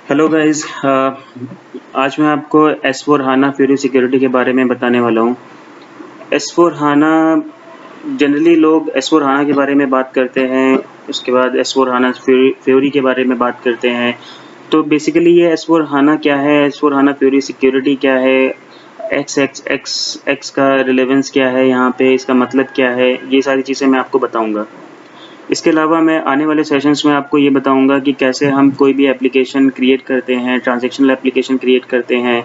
Hello guys. आज मैं आपको S4 हाना फ्यूरी सिक्योरिटी के बारे में बताने वाला हूँ। S4 हाना जनरली लोग S4 हाना के बारे में बात करते हैं, उसके बाद S4 हाना फ्यूरी के बारे में बात करते हैं। तो बेसिकली ये S4 हाना क्या है, S4 हाना फ्यूरी सिक्योरिटी क्या है, एक्स का रिलेवेंस क्या है, यहाँ पे इसका मतलब क्या है, ये सारी चीज़ें मैं आपको बताऊँगा। इसके अलावा मैं आने वाले सेशंस में आपको ये बताऊंगा कि कैसे हम कोई भी एप्लीकेशन क्रिएट करते हैं, ट्रांजैक्शनल एप्लीकेशन क्रिएट करते हैं,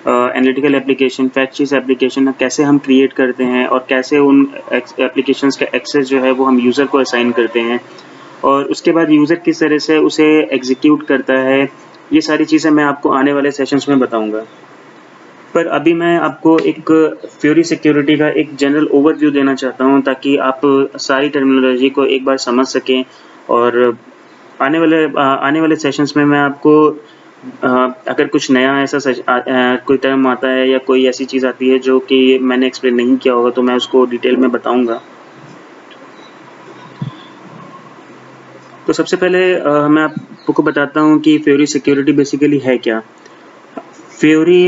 एनालिटिकल एप्लीकेशन, फैक्ट एप्लीकेशन कैसे हम क्रिएट करते हैं और कैसे उन एप्लीकेशंस का एक्सेस जो है वो हम यूज़र को असाइन करते हैं और उसके बाद यूज़र किस तरह से उसे एग्जीक्यूट करता है। ये सारी चीज़ें मैं आपको आने वाले सेशंस में बताऊंगा। पर अभी मैं आपको एक फ्यूरी सिक्योरिटी का एक जनरल ओवरव्यू देना चाहता हूँ ताकि आप सारी टर्मिनोलॉजी को एक बार समझ सकें और आने वाले सेशंस में मैं आपको अगर कुछ नया ऐसा कोई टर्म आता है या कोई ऐसी चीज़ आती है जो कि मैंने एक्सप्लेन नहीं किया होगा तो मैं उसको डिटेल में बताऊंगा। तो सबसे पहले मैं आपको बताता हूँ कि फ्यूरी सिक्योरिटी बेसिकली है क्या। फ्यूरी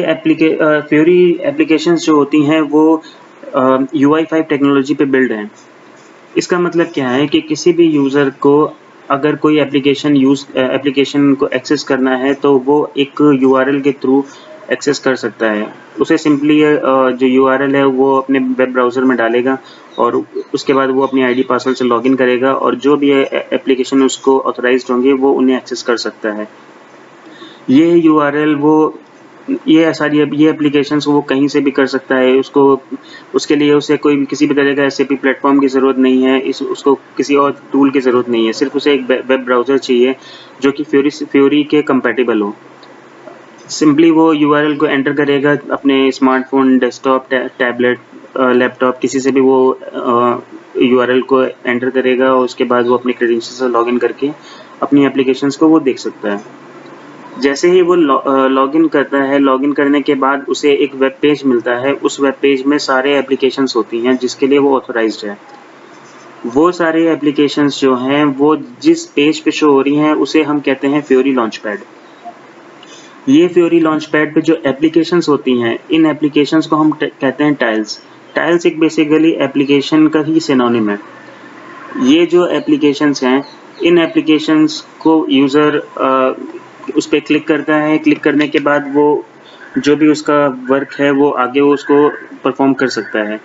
एप्लीकेशंस जो होती हैं वो UI5 टेक्नोलॉजी पे बिल्ड हैं। इसका मतलब क्या है कि किसी भी यूज़र को अगर कोई एप्लीकेशन को एक्सेस करना है तो वो एक URL के थ्रू एक्सेस कर सकता है। उसे सिंपली जो URL है वो अपने वेब ब्राउज़र में डालेगा और उसके बाद वो अपनी आईडी पासवर्ड से लॉगिन करेगा और जो भी एप्लीकेशन उसको ऑथराइज्ड होंगे वो उन्हें एक्सेस कर सकता है। ये URL वो ये एप्लीकेशंस वो कहीं से भी कर सकता है। उसके लिए उसे किसी भी तरह का SAP प्लेटफॉर्म की ज़रूरत नहीं है। उसको किसी और टूल की ज़रूरत नहीं है। सिर्फ उसे एक वेब ब्राउज़र चाहिए जो कि फ्यूरी के कंपैटिबल हो। सिंपली वो URL को एंटर करेगा अपने स्मार्टफोन, डेस्कटॉप, टैबलेट, लैपटॉप किसी से भी वो URL को एंटर करेगा और उसके बाद वो अपने क्रेडेंशियल से लॉगिन करके अपनी एप्लीकेशंस को वो देख सकता है। जैसे ही वो लॉगिन करता है, लॉगिन करने के बाद उसे एक वेब पेज मिलता है। उस वेब पेज में सारे एप्लीकेशंस होती हैं जिसके लिए वो ऑथराइज्ड है। वो सारे एप्लीकेशंस जो हैं वो जिस पेज पे शो हो रही हैं उसे हम कहते हैं फ्यूरी लॉन्चपैड। ये फ्यूरी लॉन्चपैड पे जो एप्लीकेशंस होती हैं, इन एप्लीकेशंस को हम कहते हैं टाइल्स। टाइल्स एक बेसिकली एप्लीकेशन का ही सिनोनिम है। ये जो एप्लीकेशंस हैं, इन एप्लीकेशंस को यूज़र उस पे क्लिक करता है। क्लिक करने के बाद वो जो भी उसका वर्क है वो आगे वो उसको परफॉर्म कर सकता है।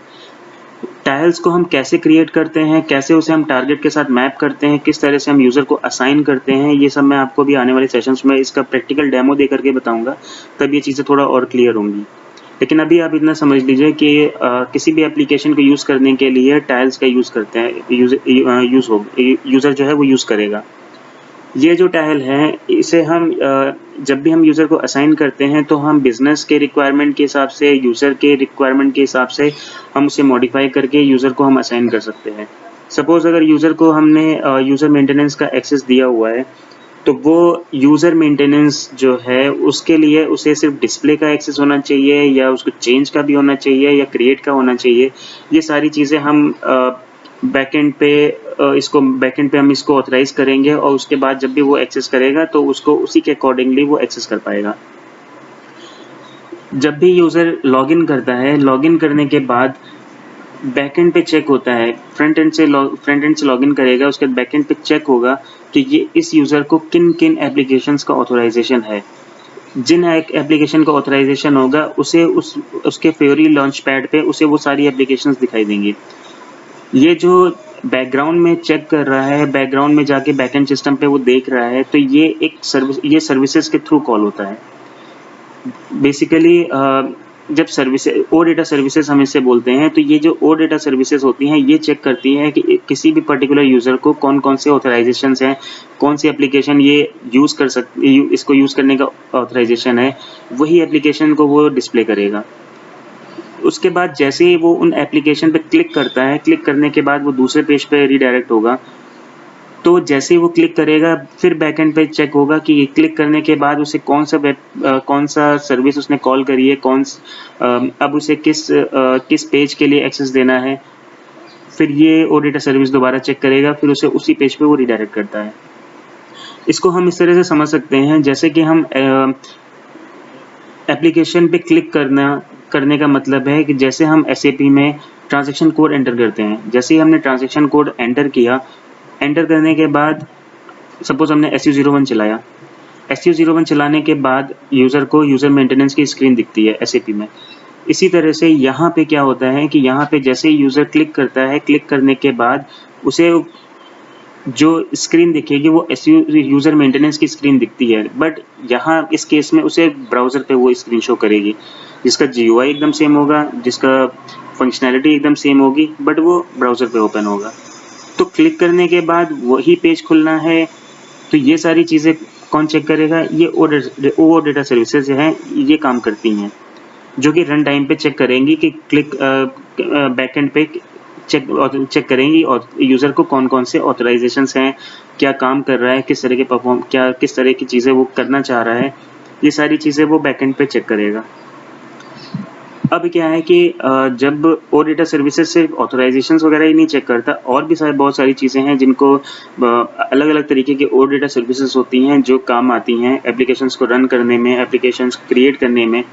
टाइल्स को हम कैसे क्रिएट करते हैं, कैसे उसे हम टारगेट के साथ मैप करते हैं, किस तरह से हम यूज़र को असाइन करते हैं, ये सब मैं आपको भी आने वाले सेशंस में इसका प्रैक्टिकल डेमो दे करके बताऊंगा। तब ये चीज़ें थोड़ा और क्लियर होंगी। लेकिन अभी आप इतना समझ लीजिए कि किसी भी एप्लीकेशन को यूज़ करने के लिए टाइल्स का यूज़ करते हैं, यूज़र जो है वो यूज़ करेगा। ये जो टाइल है इसे हम जब भी हम यूज़र को असाइन करते हैं तो हम बिज़नेस के रिक्वायरमेंट के हिसाब से, यूज़र के रिक्वायरमेंट के हिसाब से हम उसे मॉडिफाई करके यूज़र को हम असाइन कर सकते हैं। सपोज़ अगर यूज़र को हमने यूज़र मेंटेनेंस का एक्सेस दिया हुआ है तो वो यूज़र मेंटेनेंस जो है उसके लिए उसे सिर्फ डिस्प्ले का एक्सेस होना चाहिए या उसको चेंज का भी होना चाहिए या क्रिएट का होना चाहिए। ये सारी चीज़ें हम बैकएंड पे हम इसको ऑथराइज़ करेंगे और उसके बाद जब भी वो एक्सेस करेगा तो उसको उसी के अकॉर्डिंगली वो एक्सेस कर पाएगा। जब भी यूज़र लॉगिन करता है, लॉगिन करने के बाद बैकएंड पे चेक होता है। फ्रंट एंड से लॉगिन करेगा, उसके बाद बैकएंड पे चेक होगा कि ये इस यूज़र को किन-किन एप्लीकेशंस का ऑथराइज़ेशन है। जिन एप्लीकेशन का ऑथराइज़ेशन होगा उसे उसके फ्यूरी लॉन्चपैड पे उसे वो सारी एप्लीकेशंस दिखाई देंगी। ये जो बैकग्राउंड में चेक कर रहा है, बैकग्राउंड में जाके बैकएंड सिस्टम पे वो देख रहा है, तो ये सर्विसेज के थ्रू कॉल होता है। बेसिकली जब ओ डेटा सर्विसेज हम इसे बोलते हैं, तो ये जो ओ डेटा सर्विसेज होती हैं ये चेक करती हैं कि किसी भी पर्टिकुलर यूज़र को कौन-कौन से ऑथराइजेशंस हैं, कौन सी एप्लीकेशन ये इसको यूज़ करने का ऑथराइजेशन है, वही एप्लीकेशन को वो डिस्प्ले करेगा। उसके बाद जैसे ही वो उन एप्लीकेशन पे क्लिक करता है, क्लिक करने के बाद वो दूसरे पेज पे रीडायरेक्ट होगा। तो जैसे ही वो क्लिक करेगा फिर बैकएंड पे चेक होगा कि क्लिक करने के बाद उसे कौन सा सर्विस उसने कॉल करी है, अब उसे किस पेज के लिए एक्सेस देना है। फिर ये ओ डेटा सर्विस दोबारा चेक करेगा, फिर उसे उसी पेज पे वो रीडायरेक्ट करता है। इसको हम इस तरह से समझ सकते हैं जैसे कि हम एप्लीकेशन पे क्लिक करने का मतलब है कि जैसे हम SAP में ट्रांजैक्शन कोड एंटर करते हैं, जैसे ही हमने ट्रांजैक्शन कोड एंटर किया, एंटर करने के बाद सपोज हमने SU01 चलाया, SU01 चलाने के बाद यूज़र को यूज़र मेंटेनेंस की स्क्रीन दिखती है SAP में। इसी तरह से यहाँ पे क्या होता है कि यहाँ पे जैसे ही यूज़र क्लिक करता है, क्लिक करने के बाद उसे जो स्क्रीन दिखेगी वो यूज़र मेंटेनेंस की स्क्रीन दिखती है, बट यहाँ इस केस में उसे ब्राउज़र पे वो स्क्रीन शो करेगी, जिसका GUI एकदम सेम होगा, जिसका फंक्शनैलिटी एकदम सेम होगी, बट वो ब्राउज़र पे ओपन होगा। तो क्लिक करने के बाद वही पेज खुलना है, तो ये सारी चीज़ें कौन चेक करेगा? ये ओ डेटा सर्विसेज हैं, ये काम करती हैं, जो कि रन टाइम पे चेक करेंगी कि क्लिक बैकएंड पे चेक करेंगी और यूज़र को कौन-कौन से ऑथराइजेशंस हैं, क्या काम कर रहा है, किस तरह की चीज़ें वो करना चाह रहा है, ये सारी चीज़ें वो बैकएंड पे चेक करेगा। अब क्या है कि जब ओ डेटा सर्विसेज सिर्फ ऑथराइजेशंस वगैरह ही नहीं चेक करता, और भी बहुत सारी चीज़ें हैं जिनको अलग-अलग तरीके के ओ डेटा सर्विसेज होती हैं जो काम आती हैं एप्लीकेशंस को रन करने में, एप्लीकेशंस क्रिएट करने में।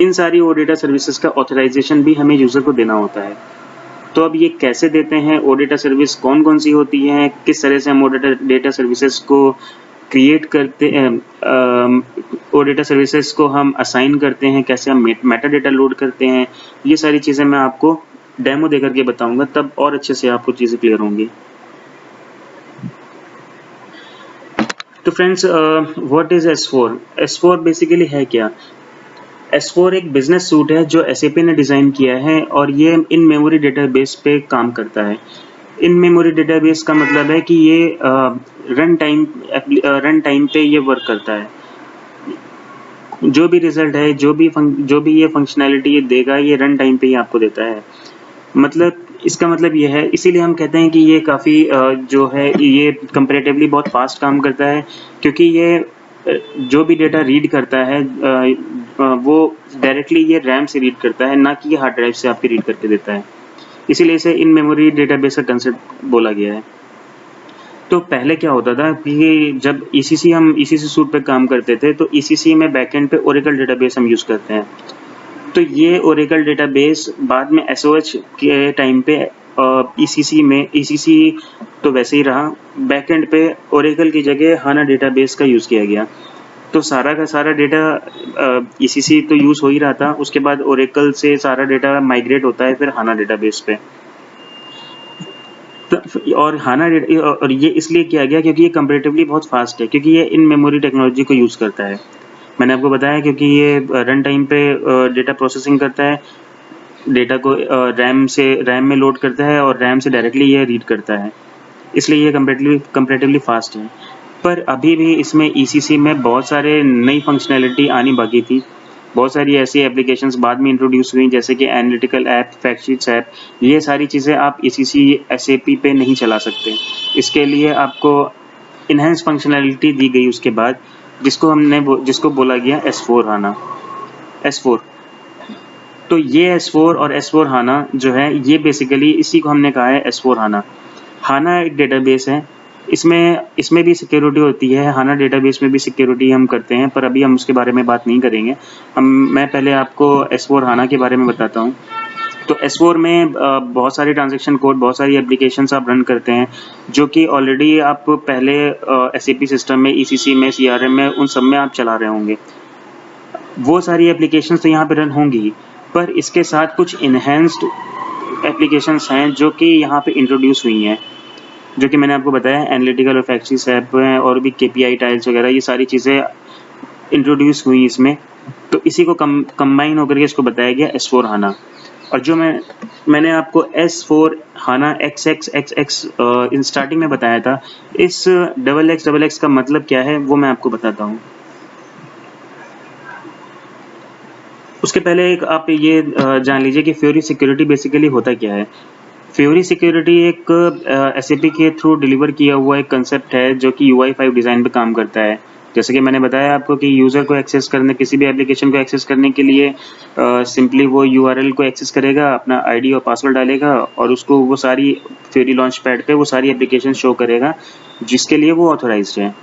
इन सारी ओ डेटा सर्विसेज का ऑथराइजेशन भी हमें यूज़र को देना होता है। तो अब ये कैसे देते हैं, ओ डेटा सर्विस कौन-कौन सी होती हैं, किस तरह से हम ओ डेटा सर्विसेज को क्रिएट करते हैं, ओ डेटा सर्विसेज को हम असाइन करते हैं, कैसे हम मेटा डेटा लोड करते हैं, ये सारी चीज़ें मैं आपको डेमो देकर के बताऊंगा, तब और अच्छे से आपको चीज़ें क्लियर होंगी। तो friends, what is S4? S4 basically है क्या? S4 एक बिजनेस सूट है जो SAP ने डिज़ाइन किया है और ये इन मेमोरी डेटाबेस पे काम करता है। इन मेमोरी डेटाबेस का मतलब है कि ये रन टाइम पे ये वर्क करता है। जो भी रिजल्ट है, जो भी ये फंक्शनैलिटी ये देगा, ये रन टाइम पे ही आपको देता है। मतलब इसका मतलब ये है, इसीलिए हम कहते हैं कि ये काफ़ी जो है ये कंपैरेटिवली बहुत फास्ट काम करता है, क्योंकि ये जो भी डेटा रीड करता है वो डायरेक्टली ये रैम से रीड करता है, ना कि ये हार्ड ड्राइव से आपके रीड करके देता है। इसीलिए इसे इन मेमोरी डेटाबेस का कंसेप्ट बोला गया है। तो पहले क्या होता था कि जब हम ECC सूट पे काम करते थे, तो ECC में बैकएंड पे ओरेकल डेटाबेस हम यूज़ करते हैं। तो ये ओरेकल डेटाबेस बाद में SOH के टाइम पे ECC तो वैसे ही रहा, बैकएंड पे ओरेकल की जगह हाना डेटाबेस का यूज़ किया गया। तो सारा का सारा डेटा ECC तो यूज़ हो ही रहा था, उसके बाद ओरेकल से सारा डेटा माइग्रेट होता है फिर हाना डेटाबेस पे। और हाना और ये इसलिए किया गया क्योंकि ये कंपैरेटिवली बहुत फास्ट है, क्योंकि ये इन मेमोरी टेक्नोलॉजी को यूज़ करता है। मैंने आपको बताया क्योंकि ये रन टाइम पे डेटा प्रोसेसिंग करता है, डेटा को रैम में लोड करता है और रैम से डायरेक्टली ये रीड करता है, इसलिए ये कंपैरेटिवली फास्ट है। पर अभी भी इसमें ECC में बहुत सारे नई फंक्शनैलिटी आनी बाकी थी। बहुत सारी ऐसी एप्लीकेशंस बाद में इंट्रोड्यूस हुई, जैसे कि एनालिटिकल ऐप, फैक्टशीट्स ऐप। ये सारी चीज़ें आप ECC SAP पे नहीं चला सकते। इसके लिए आपको इन्हेंस फंक्शनैलिटी दी गई उसके बाद, जिसको बोला गया S4 हाना। S4 तो ये S4 और S4 हाना जो है, ये बेसिकली इसी को हमने कहा है S4 हाना। हाना एक डेटाबेस है, इसमें भी सिक्योरिटी होती है, हाना डेटाबेस में भी सिक्योरिटी हम करते हैं, पर अभी हम उसके बारे में बात नहीं करेंगे। मैं पहले आपको S4 हाना के बारे में बताता हूँ। तो S4 में बहुत सारे ट्रांजैक्शन कोड, बहुत सारी एप्लीकेशंस आप रन करते हैं, जो कि ऑलरेडी आप पहले SAP सिस्टम में, ECC में, CRM में, उन सब में आप चला रहे होंगे। वो सारी एप्लीकेशंस तो यहाँ पे रन होंगी, पर इसके साथ कुछ इन्हेंस्ड एप्लीकेशंस हैं जो कि यहाँ पे इंट्रोड्यूस हुई हैं, जो कि मैंने आपको बताया एनालिटिकल और फैक्टशीट्स ऐप हैं, और भी KPI टाइल्स वगैरह, ये सारी चीज़ें इंट्रोड्यूस हुई इसमें। तो इसी को कंबाइन होकर के इसको बताया गया S4 हाना। और जो मैंने आपको S4 Hana XXXX in starting में बताया था, इस XXX का मतलब क्या है वो मैं आपको बताता हूँ। उसके पहले आप ये जान लीजिए कि फ्यूरी सिक्योरिटी बेसिकली होता क्या है। फ्यूरी सिक्योरिटी एक SAP के थ्रू डिलीवर किया हुआ एक कंसेप्ट है, जो कि UI5 डिज़ाइन पे काम करता है। जैसे कि मैंने बताया आपको कि यूज़र को एक्सेस करने, किसी भी एप्लीकेशन को एक्सेस करने के लिए सिंपली वो यूआरएल को एक्सेस करेगा, अपना आईडी और पासवर्ड डालेगा और उसको वो सारी फ्यूरी लॉन्च पैड पे वो सारी एप्लीकेशन शो करेगा जिसके लिए वो ऑथोराइज्ड है।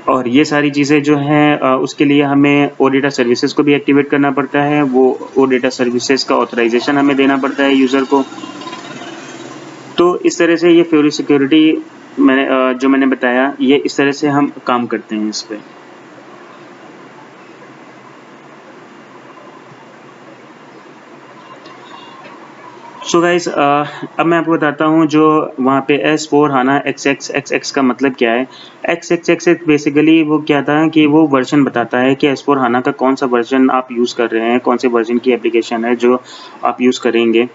और ये सारी चीज़ें जो हैं उसके लिए हमें ओडेटा सर्विसेज को भी एक्टिवेट करना पड़ता है। वो ओडेटा सर्विसेज का ऑथराइजेशन हमें देना पड़ता है यूज़र को। तो इस तरह से ये फ्यूरी सिक्योरिटी जो मैंने बताया, ये इस तरह से हम काम करते हैं इस पे। सो गाइस, अब मैं आपको बताता हूँ जो वहाँ पे S/4HANA XXXX का मतलब क्या है। XXXX बेसिकली वो क्या था कि वो वर्जन बताता है कि S/4HANA का कौन सा वर्जन आप यूज़ कर रहे हैं, कौन से वर्जन की एप्लीकेशन है जो आप यूज़ करेंगे।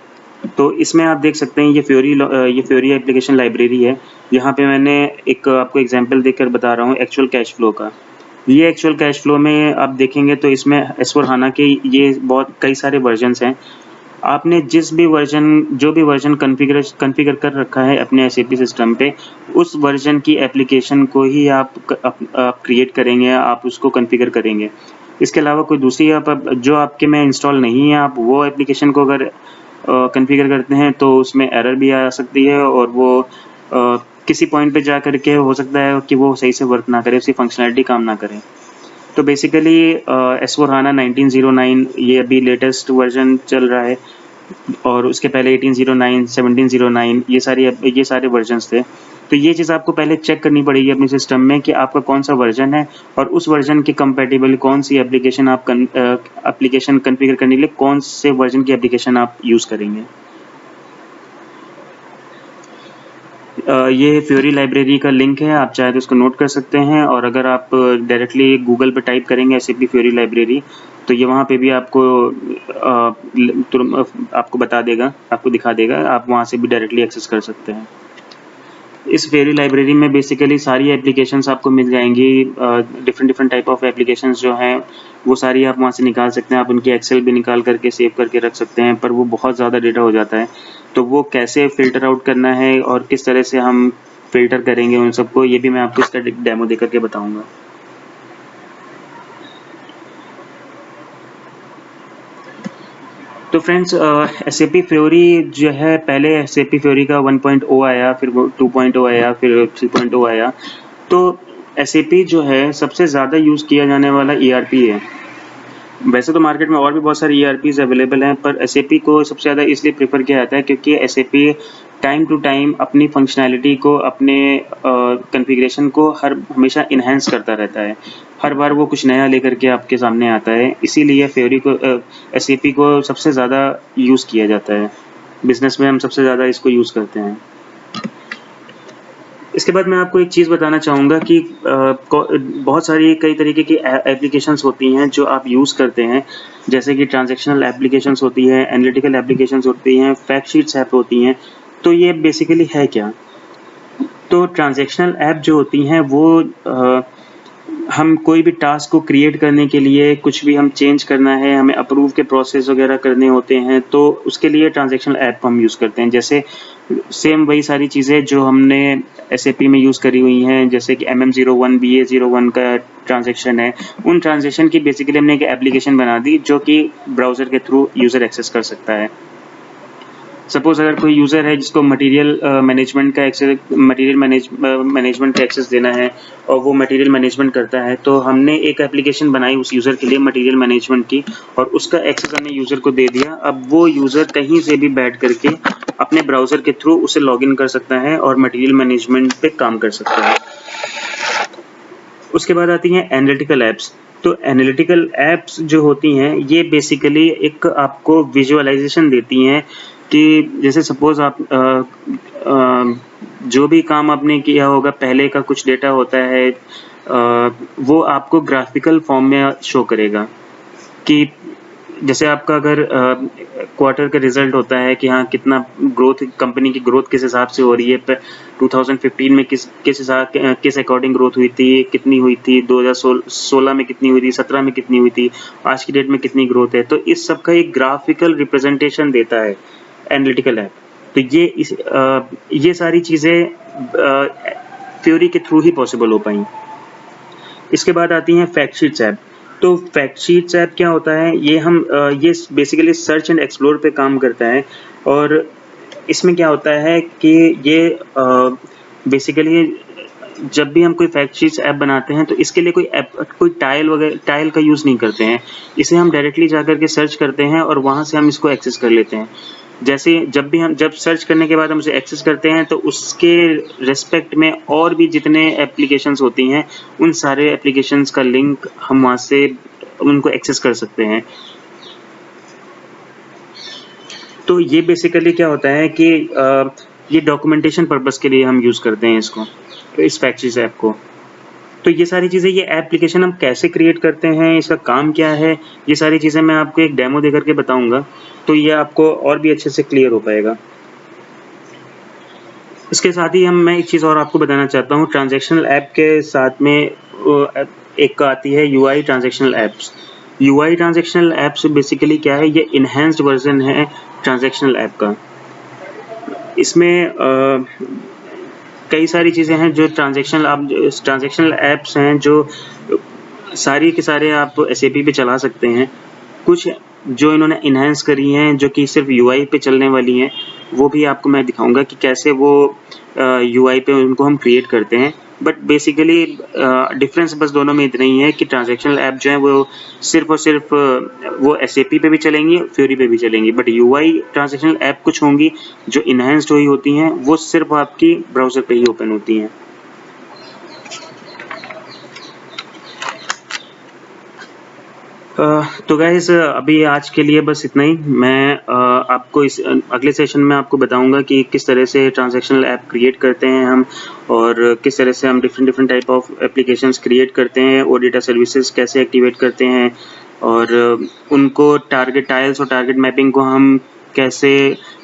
तो इसमें आप देख सकते हैं ये फ्यूरी एप्लीकेशन लाइब्रेरी है। यहाँ पे मैंने एक आपको एग्जांपल देकर बता रहा हूँ एक्चुअल कैश फ्लो का। ये एक्चुअल कैश फ्लो में आप देखेंगे तो इसमें S/4HANA के ये बहुत कई सारे वर्जन्स हैं। आपने जो भी वर्जन कॉन्फ़िगर कर रखा है अपने SAP सिस्टम पे, उस वर्जन की एप्लीकेशन को ही आप क्रिएट करेंगे, आप उसको कॉन्फ़िगर करेंगे। इसके अलावा कोई दूसरी जो आपके में इंस्टॉल नहीं है, आप वो एप्लीकेशन को अगर कॉन्फ़िगर करते हैं तो उसमें एरर भी आ सकती है और वो किसी पॉइंट पे जा कर के हो सकता है कि वो सही से वर्क ना करे, उसकी फंक्शनैलिटी काम ना करे। तो बेसिकली S/4HANA 1909 ये अभी लेटेस्ट वर्जन चल रहा है और उसके पहले 1809, 1709 ये सारे वर्जन्स थे। तो ये चीज़ आपको पहले चेक करनी पड़ेगी अपने सिस्टम में कि आपका कौन सा वर्जन है और उस वर्जन के कंपैटिबल कौन सी एप्लीकेशन एप्लीकेशन कॉन्फ़िगर करने के लिए कौन से वर्जन की एप्लीकेशन आप यूज़ करेंगे। ये फ्यूरी लाइब्रेरी का लिंक है, आप चाहे तो इसको नोट कर सकते हैं और अगर आप डायरेक्टली गूगल पे टाइप करेंगे SAP फ्यूरी लाइब्रेरी तो ये वहाँ पे भी आपको आपको बता देगा, आपको दिखा देगा, आप वहाँ से भी डायरेक्टली एक्सेस कर सकते हैं। इस फ्यूरी लाइब्रेरी में बेसिकली सारी एप्लीकेशंस आपको मिल जाएंगी, डिफरेंट टाइप ऑफ एप्लीकेशंस जो हैं वो सारी आप वहाँ से निकाल सकते हैं। आप उनकी एक्सेल भी निकाल करके सेव करके रख सकते हैं, पर वो बहुत ज़्यादा डेटा हो जाता है। तो वो कैसे फ़िल्टर आउट करना है और किस तरह से हम फ़िल्टर करेंगे उन सबको, ये भी मैं आपको इसका डेमो दे करके बताऊँगा। तो फ्रेंड्स, SAP फ्यूरी जो है, पहले SAP फ्यूरी का 1.0 आया, फिर वो 2.0 आया, फिर 3.0 आया। तो SAP जो है सबसे ज़्यादा यूज़ किया जाने वाला ERP है। वैसे तो मार्केट में और भी बहुत सारे ERPs अवेलेबल हैं, पर SAP को सबसे ज़्यादा इसलिए प्रेफर किया जाता है क्योंकि SAP टाइम टू टाइम अपनी फंक्शनैलिटी को, अपने कॉन्फ़िगरेशन को हमेशा इन्हांस करता रहता है। हर बार वो कुछ नया लेकर के आपके सामने आता है, इसीलिए फ्यूरी को SAP को सबसे ज़्यादा यूज़ किया जाता है। बिज़नेस में हम सबसे ज़्यादा इसको यूज़ करते हैं। इसके बाद मैं आपको एक चीज़ बताना चाहूँगा कि बहुत सारी कई तरीके की एप्लीकेशंस होती हैं जो आप यूज़ करते हैं, जैसे कि ट्रांज़ैक्शनल एप्लीकेशंस होती हैं, एनालिटिकल एप्लीकेशंस होती हैं, फैक्ट शीट्स ऐप होती हैं। तो ये बेसिकली है क्या? तो ट्रांज़ैक्शनल ऐप जो होती हैं वो हम कोई भी टास्क को क्रिएट करने के लिए, कुछ भी हम चेंज करना है, हमें अप्रूव के प्रोसेस वगैरह करने होते हैं, तो उसके लिए ट्रांज़ैक्शनल ऐप हम यूज़ करते हैं। जैसे सेम वही सारी चीज़ें जो हमने SAP में यूज़ करी हुई हैं, जैसे कि MM01, BA01 का ट्रांज़ैक्शन है। उन ट्रांज़ैक्शन की बेसिकली हमने एक एप्लीकेशन बना दी जो कि ब्राउज़र के थ्रू यूज़र एक्सेस कर सकता है। सपोज़ अगर कोई यूज़र है जिसको मटेरियल मैनेजमेंट का एक्सेस देना है और वो मटेरियल मैनेजमेंट करता है, तो हमने एक एप्लीकेशन बनाई उस यूज़र के लिए मटेरियल मैनेजमेंट की और उसका एक्सेस हमने यूज़र को दे दिया। अब वो यूज़र कहीं से भी बैठ करके अपने ब्राउज़र के थ्रू उसे लॉगिन कर सकता है और मटेरियल मैनेजमेंट पे काम कर सकता है। उसके बाद आती हैं एनालिटिकल ऐप्स। तो एनालिटिकल ऐप्स जो होती हैं ये बेसिकली एक आपको विजुअलाइजेशन देती हैं कि जैसे सपोज़ आप जो भी काम आपने किया होगा, पहले का कुछ डेटा होता है, वो आपको ग्राफिकल फॉर्म में शो करेगा कि जैसे आपका अगर क्वार्टर का रिजल्ट होता है कि हाँ कितना ग्रोथ, कंपनी की ग्रोथ किस हिसाब से हो रही है, 2015 में किस अकॉर्डिंग ग्रोथ हुई थी, कितनी हुई थी, 2016 में कितनी हुई थी, 17 में कितनी हुई थी, आज की डेट में कितनी ग्रोथ है। तो इस सब का एक ग्राफिकल रिप्रेजेंटेशन देता है एनालिटिकल ऐप। तो ये सारी चीज़ें फ्यूरी के थ्रू ही पॉसिबल हो पाई। इसके बाद आती हैं फैक्ट शीट्स ऐप। तो फैक्ट शीट्स ऐप क्या होता है, ये बेसिकली सर्च एंड एक्सप्लोर पे काम करता है। और इसमें क्या होता है कि ये बेसिकली जब भी हम कोई फैक्ट शीट्स ऐप बनाते हैं तो इसके लिए कोई टाइल का यूज़ नहीं करते हैं। इसे हम डायरेक्टली जाकर के सर्च करते हैं और वहाँ से हम इसको एक्सेस कर लेते हैं। जैसे जब सर्च करने के बाद हम उसे एक्सेस करते हैं तो उसके रिस्पेक्ट में और भी जितने एप्लीकेशंस होती हैं उन सारे एप्लीकेशंस का लिंक हम वहाँ से उनको एक्सेस कर सकते हैं। तो ये बेसिकली क्या होता है कि ये डॉक्यूमेंटेशन पर्पस के लिए हम यूज़ करते हैं इसको, इस फैक्ट शीट्स ऐप को। तो ये सारी चीज़ें, ये एप्लीकेशन हम कैसे क्रिएट करते हैं, इसका काम क्या है, ये सारी चीज़ें मैं आपको एक डेमो दे करके बताऊंगा, तो ये आपको और भी अच्छे से क्लियर हो पाएगा। इसके साथ ही मैं एक चीज़ और आपको बताना चाहता हूँ। ट्रांजैक्शनल ऐप के साथ में एक आती है UI transactional apps. UI transactional apps basically क्या है, ये इन्हेंस्ड वर्जन है ट्रांजैक्शनल ऐप का। इसमें कई सारी चीज़ें हैं जो ट्रांजैक्शनल ऐप्स हैं जो सारी के सारे आप SAP पे चला सकते हैं। कुछ जो इन्होंने इन्हेंस करी हैं जो कि सिर्फ UI पे चलने वाली हैं, वो भी आपको मैं दिखाऊंगा कि कैसे वो UI पे उनको हम क्रिएट करते हैं। बट बेसिकली डिफरेंस बस दोनों में इतना ही है कि ट्रांजैक्शनल ऐप जो है वो सिर्फ और सिर्फ वो SAP पे भी चलेंगी, फ्यूरी पे भी चलेंगी। बट UI ट्रांजैक्शनल ऐप कुछ होंगी जो इन्हेंस्ड हुई होती हैं, वो सिर्फ आपकी ब्राउज़र पे ही ओपन होती हैं। तो गाइस अभी आज के लिए बस इतना ही। मैं आपको इस अगले सेशन में आपको बताऊंगा कि किस तरह से ट्रांजैक्शनल ऐप क्रिएट करते हैं हम, और किस तरह से हम different type of applications create करते हैं, और डेटा सर्विसेज कैसे एक्टिवेट करते हैं, और उनको टाइल्स और टारगेट मैपिंग को हम कैसे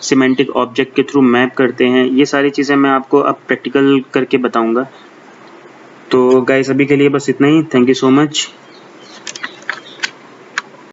सिमेंटिक ऑब्जेक्ट के थ्रू मैप करते हैं। ये सारी चीज़ें मैं आपको अब प्रैक्टिकल करके बताऊँगा। तो गाइस अभी के लिए बस इतना ही। Thank you so much.